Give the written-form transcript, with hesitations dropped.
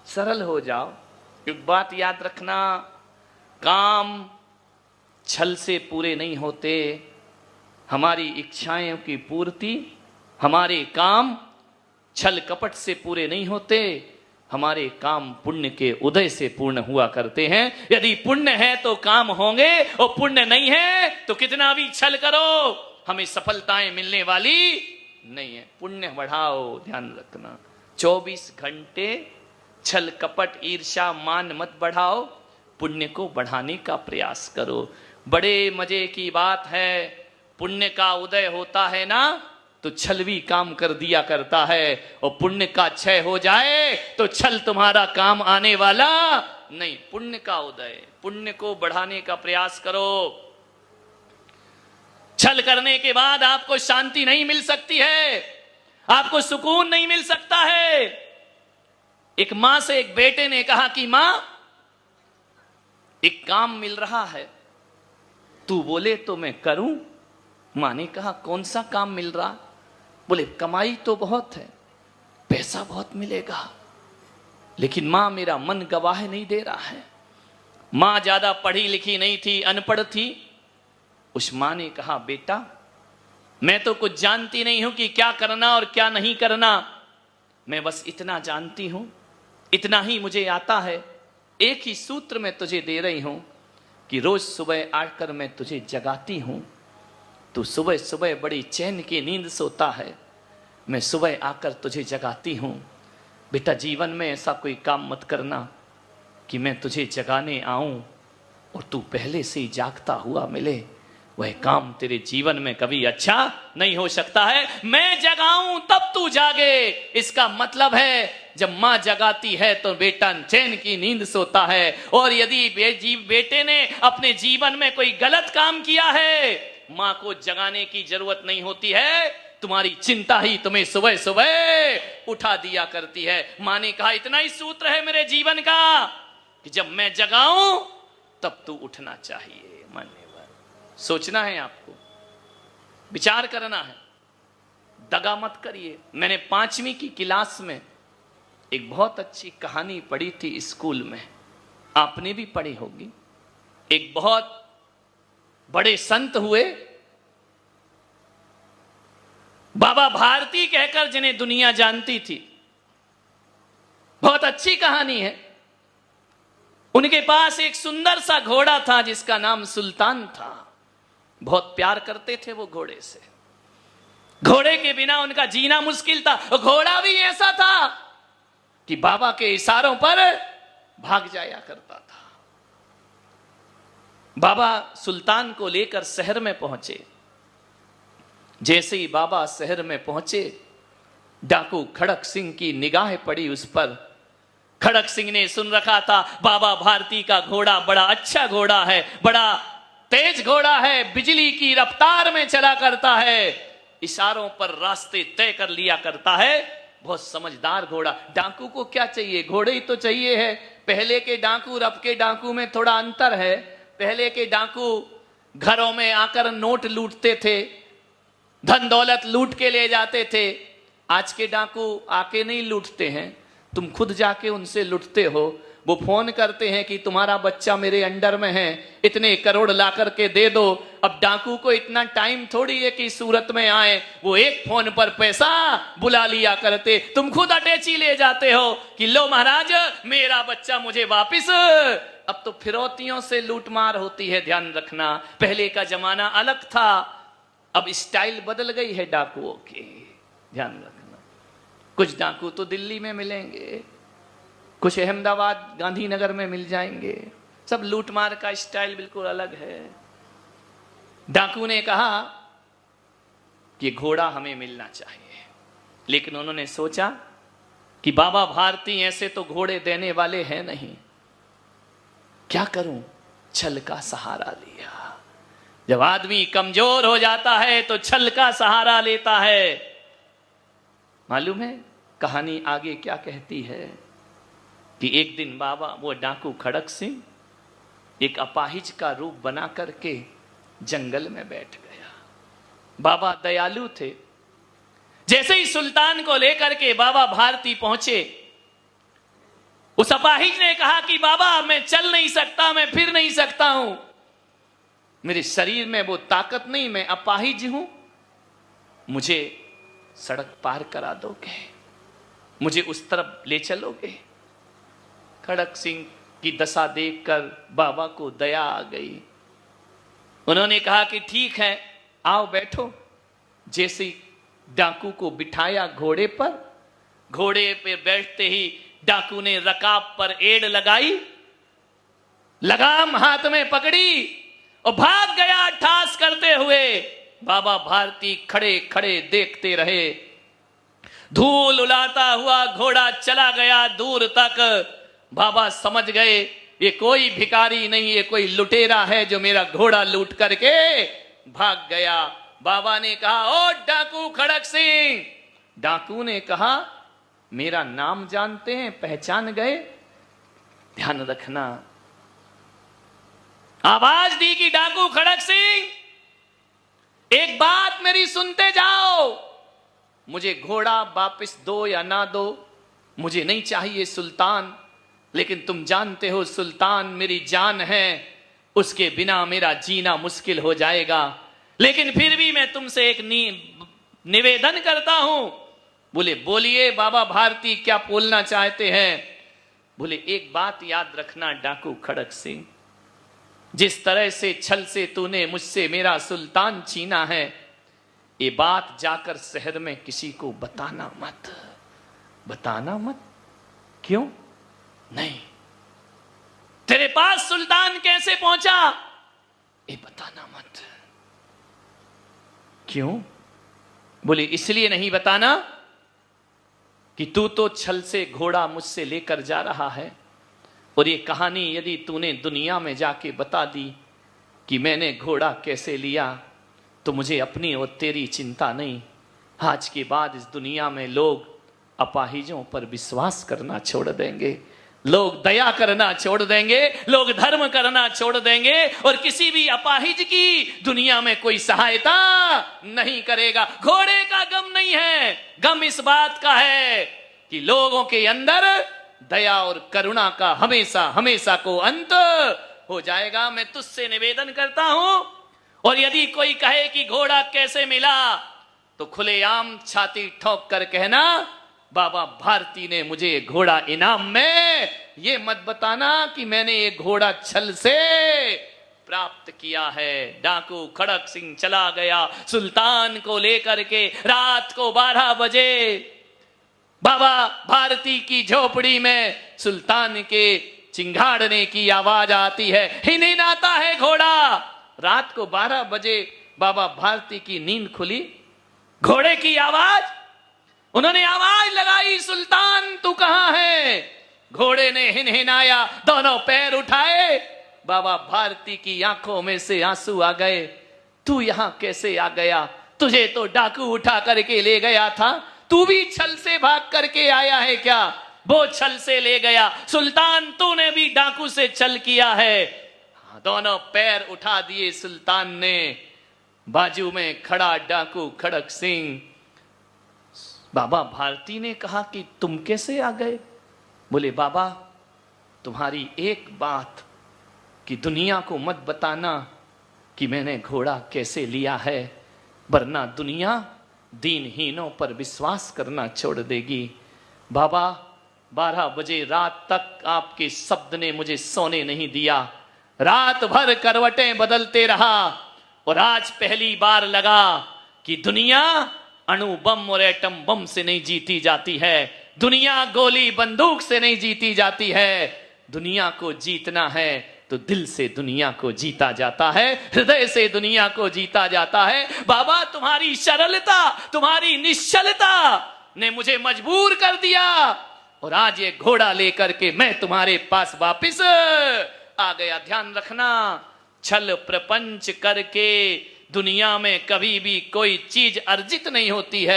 सरल हो जाओ। एक बात याद रखना, काम छल से पूरे नहीं होते। हमारी इच्छाओं की पूर्ति, हमारे काम छल कपट से पूरे नहीं होते। हमारे काम पुण्य के उदय से पूर्ण हुआ करते हैं। यदि पुण्य है तो काम होंगे, और पुण्य नहीं है तो कितना भी छल करो हमें सफलताएं मिलने वाली नहीं है। पुण्य बढ़ाओ, ध्यान रखना। 24 घंटे छल कपट ईर्ष्या मान मत बढ़ाओ, पुण्य को बढ़ाने का प्रयास करो। बड़े मजे की बात है, पुण्य का उदय होता है ना तो छल भी काम कर दिया करता है, और पुण्य का क्षय हो जाए तो छल तुम्हारा काम आने वाला नहीं। पुण्य का उदय, पुण्य को बढ़ाने का प्रयास करो। छल करने के बाद आपको शांति नहीं मिल सकती है, आपको सुकून नहीं मिल सकता है। एक मां से एक बेटे ने कहा कि मां, एक काम मिल रहा है, तू बोले तो मैं करूं। मां ने कहा कौन सा काम मिल रहा? बोले कमाई तो बहुत है, पैसा बहुत मिलेगा, लेकिन मां मेरा मन गवाह नहीं दे रहा है। मां ज्यादा पढ़ी लिखी नहीं थी, अनपढ़ थी। उस मां ने कहा बेटा, मैं तो कुछ जानती नहीं हूं कि क्या करना और क्या नहीं करना। मैं बस इतना जानती हूं, इतना ही मुझे आता है। एक ही सूत्र मैं तुझे दे रही हूं कि रोज सुबह आकर मैं तुझे जगाती हूं। तू सुबह सुबह बड़ी चैन की नींद सोता है, मैं सुबह आकर तुझे जगाती हूं। बेटा जीवन में ऐसा कोई काम मत करना कि मैं तुझे जगाने आऊं और तू पहले से ही जागता हुआ मिले। वह काम तेरे जीवन में कभी अच्छा नहीं हो सकता है। मैं जगाऊं तब तू जागे, इसका मतलब है जब मां जगाती है तो बेटा चैन की नींद सोता है। और यदि बेटे ने अपने जीवन में कोई गलत काम किया है, मां को जगाने की जरूरत नहीं होती है, तुम्हारी चिंता ही तुम्हें सुबह सुबह उठा दिया करती है। मां ने कहा इतना ही सूत्र है मेरे जीवन का कि जब मैं जगाऊं तब तू उठना चाहिए। मान्यवर सोचना है, आपको विचार करना है, दगा मत करिए। मैंने 5वीं की क्लास में एक बहुत अच्छी कहानी पढ़ी थी स्कूल में, आपने भी पढ़ी होगी। एक बहुत बड़े संत हुए, बाबा भारती कहकर जिन्हें दुनिया जानती थी। बहुत अच्छी कहानी है। उनके पास एक सुंदर सा घोड़ा था जिसका नाम सुल्तान था। बहुत प्यार करते थे वो घोड़े से। घोड़े के बिना उनका जीना मुश्किल था। घोड़ा भी ऐसा था कि बाबा के इशारों पर भाग जाया करता था। बाबा सुल्तान को लेकर शहर में पहुंचे। जैसे ही बाबा शहर में पहुंचे, डाकू खड़क सिंह की निगाह पड़ी उस पर। खड़क सिंह ने सुन रखा था बाबा भारती का घोड़ा बड़ा अच्छा घोड़ा है, बड़ा तेज घोड़ा है, बिजली की रफ्तार में चला करता है, इशारों पर रास्ते तय कर लिया करता है, बहुत समझदार घोड़ा। डाकू को क्या चाहिए? घोड़े ही तो चाहिए है। पहले के डाकू और अब के डाकू में थोड़ा अंतर है। पहले के डाकू घरों में आकर नोट लूटते थे, धन दौलत लूट के ले जाते थे। आज के डाकू आके नहीं लूटते हैं, तुम खुद जाके उनसे लूटते हो। वो फोन करते हैं कि तुम्हारा बच्चा मेरे अंडर में है, इतने करोड़ ला करके दे दो। अब डाकू को इतना टाइम थोड़ी है कि सूरत में आए, वो एक फोन पर पैसा बुला लिया करते। तुम खुद अटैची ले जाते हो कि लो महाराज मेरा बच्चा मुझे वापिस। अब तो फिरौतियों से लूटमार होती है, ध्यान रखना। पहले का जमाना अलग था, अब स्टाइल बदल गई है डाकुओं की, ध्यान रखना। कुछ डाकू तो दिल्ली में मिलेंगे, कुछ अहमदाबाद गांधीनगर में मिल जाएंगे। सब लूटमार का स्टाइल बिल्कुल अलग है। डाकू ने कहा कि घोड़ा हमें मिलना चाहिए, लेकिन उन्होंने सोचा कि बाबा भारती ऐसे तो घोड़े देने वाले हैं नहीं, क्या करूं? छल का सहारा लिया। जब आदमी कमजोर हो जाता है तो छल का सहारा लेता है। मालूम है कहानी आगे क्या कहती है कि एक दिन बाबा, वो डाकू खड़क सिंह एक अपाहिज का रूप बना करके जंगल में बैठ गया। बाबा दयालु थे। जैसे ही सुल्तान को लेकर के बाबा भारती पहुंचे, उस अपाहिज ने कहा कि बाबा मैं चल नहीं सकता, मैं फिर नहीं सकता हूं, मेरे शरीर में वो ताकत नहीं, मैं अपाहिज हूं, मुझे सड़क पार करा दोगे, मुझे उस तरफ ले चलोगे। खड़क सिंह की दशा देखकर बाबा को दया आ गई। उन्होंने कहा कि ठीक है, आओ बैठो। जैसे डाकू को बिठाया घोड़े पर, घोड़े पे बैठते ही डाकू ने रकाब पर एड़ लगाई, लगाम हाथ में पकड़ी और भाग गया ठास करते हुए। बाबा भारती खड़े खड़े देखते रहे। धूल उड़ाता हुआ घोड़ा चला गया दूर तक। बाबा समझ गए ये कोई भिखारी नहीं, ये कोई लुटेरा है जो मेरा घोड़ा लूट करके भाग गया। बाबा ने कहा, ओ डाकू खड़क सिंह। डाकू ने कहा, मेरा नाम जानते हैं, पहचान गए? ध्यान रखना। आवाज दी कि डाकू खड़क सिंह, एक बात मेरी सुनते जाओ, मुझे घोड़ा वापस दो या ना दो, मुझे नहीं चाहिए सुल्तान, लेकिन तुम जानते हो सुल्तान मेरी जान है, उसके बिना मेरा जीना मुश्किल हो जाएगा। लेकिन फिर भी मैं तुमसे एक निवेदन करता हूं। बोले, बोलिए बाबा भारती, क्या बोलना चाहते हैं? बोले, एक बात याद रखना डाकू खड़क सिंह, जिस तरह से छल से तूने मुझसे मेरा सुल्तान छीना है, ये बात जाकर शहर में किसी को बताना मत, बताना मत। क्यों? नहीं, तेरे पास सुल्तान कैसे पहुंचा, ये बताना मत। क्यों? बोले, इसलिए नहीं बताना कि तू तो छल से घोड़ा मुझसे लेकर जा रहा है, और ये कहानी यदि तूने दुनिया में जाके बता दी कि मैंने घोड़ा कैसे लिया, तो मुझे अपनी और तेरी चिंता नहीं। आज के बाद इस दुनिया में लोग अपाहिजों पर विश्वास करना छोड़ देंगे, लोग दया करना छोड़ देंगे, लोग धर्म करना छोड़ देंगे, और किसी भी अपाहिज की दुनिया में कोई सहायता नहीं करेगा। घोड़े का गम नहीं है, गम इस बात का है कि लोगों के अंदर दया और करुणा का हमेशा हमेशा को अंत हो जाएगा। मैं तुझसे निवेदन करता हूं, और यदि कोई कहे कि घोड़ा कैसे मिला, तो खुलेआम छाती ठोक कर कहना, बाबा भारती ने मुझे घोड़ा इनाम में, ये मत बताना कि मैंने ये घोड़ा छल से प्राप्त किया है। डाकू खड़क सिंह चला गया सुल्तान को लेकर के। रात को 12 बजे बाबा भारती की झोपड़ी में सुल्तान के चिंगाड़ने की आवाज आती है, हिनहिनाता है घोड़ा। रात को 12 बजे बाबा भारती की नींद खुली, घोड़े की आवाज, उन्होंने आवाज लगाई, सुल्तान तू कहां है? घोड़े ने हिनहिनाया, दोनों पैर उठाए। बाबा भारती की आंखों में से आंसू आ गए। तू यहां कैसे आ गया? तुझे तो डाकू उठा करके ले गया था, तू भी छल से भाग करके आया है क्या? वो छल से ले गया, सुल्तान तूने भी डाकू से छल किया है। दोनों पैर उठा दिए सुल्तान ने। बाजू में खड़ा डाकू खड़क सिंह। बाबा भारती ने कहा कि तुम कैसे आ गए? बोले, बाबा तुम्हारी एक बात कि दुनिया को मत बताना कि मैंने घोड़ा कैसे लिया है, वरना दुनिया दीनहीनों पर विश्वास करना छोड़ देगी। बाबा 12 बजे रात तक आपके शब्द ने मुझे सोने नहीं दिया, रात भर करवटें बदलते रहा, और आज पहली बार लगा कि दुनिया अणु बम और एटम बम से नहीं जीती जाती है, दुनिया गोली बंदूक से नहीं जीती जाती है। दुनिया को जीतना है तो दिल से दुनिया को जीता जाता है, हृदय से दुनिया को जीता जाता है। बाबा तुम्हारी सरलता, तुम्हारी निश्चलता ने मुझे मजबूर कर दिया, और आज ये घोड़ा लेकर के मैं तुम्हारे पास वापिस आ गया। ध्यान रखना, छल प्रपंच करके दुनिया में कभी भी कोई चीज अर्जित नहीं होती है।